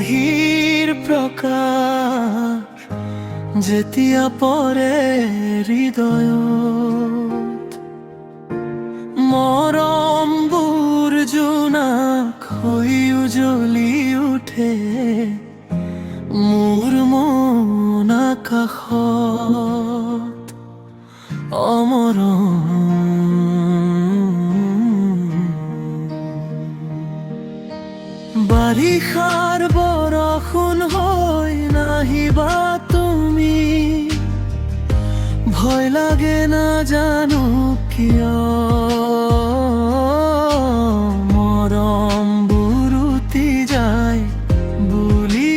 বাহিৰ প্ৰকাশ যেতিয়া পৰে হৃদয়ত, মৰমবোৰ জোনাক হৈ উজ্বলি উঠে মোৰ মন আকাশত। অমৰম বাৰিষাৰ বৰষুণ হৈ নাহিবা তুমি, ভয় লাগে নাজানো কিয়। মৰমবোৰ উটি যায় বুলি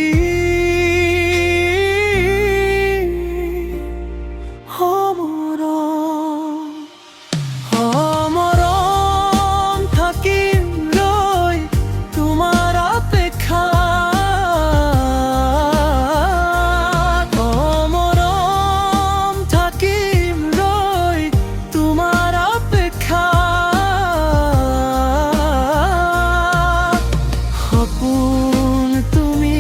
অমৰম থাকিম ৰৈ তোমাৰ অপেক্ষাত। অমৰম থাকিম ৰৈ তোমাৰ অপেক্ষাত। সপোন তুমি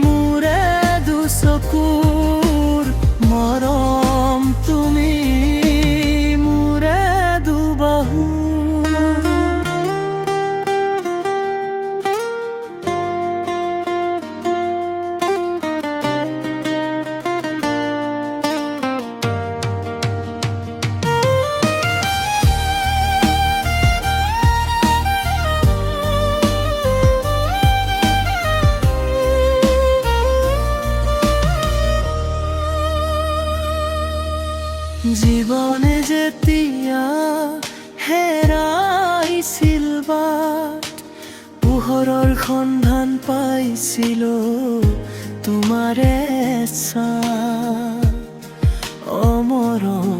মোৰে দুচকুৰ, মৰম তুমি মোৰে দুবাহু। জীৱনে যেতিয়া হেৰাইছিল বাট, পোহৰৰ সন্ধান পাইছিলো তোমাৰে ছাঁ। অমৰম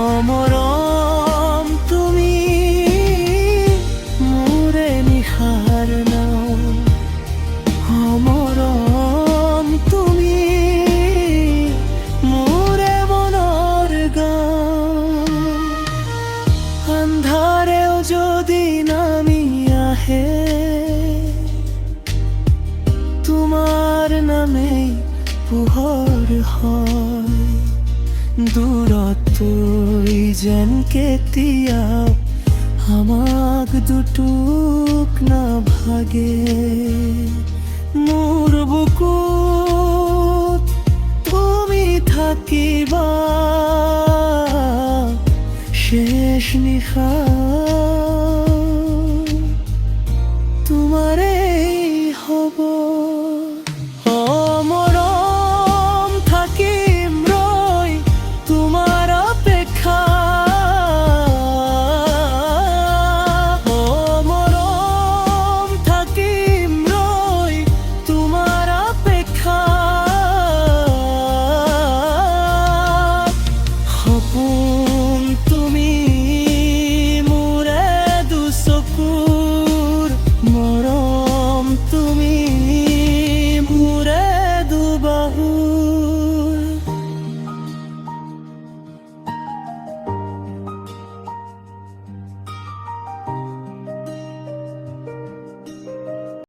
অমৰম তুমি মোৰে নিশাৰ নাম। অমৰম তুমি মোৰে মনৰ গান। আন্ধাৰেও যদি নামি আহে তোমাৰ নামেই পোহৰ হয়। দূৰতৈ যেন কেতিয়াও আমাক দুটুক নাভাগে। মোৰ বুকুত তুমি থাকিবা শেষ নিশা।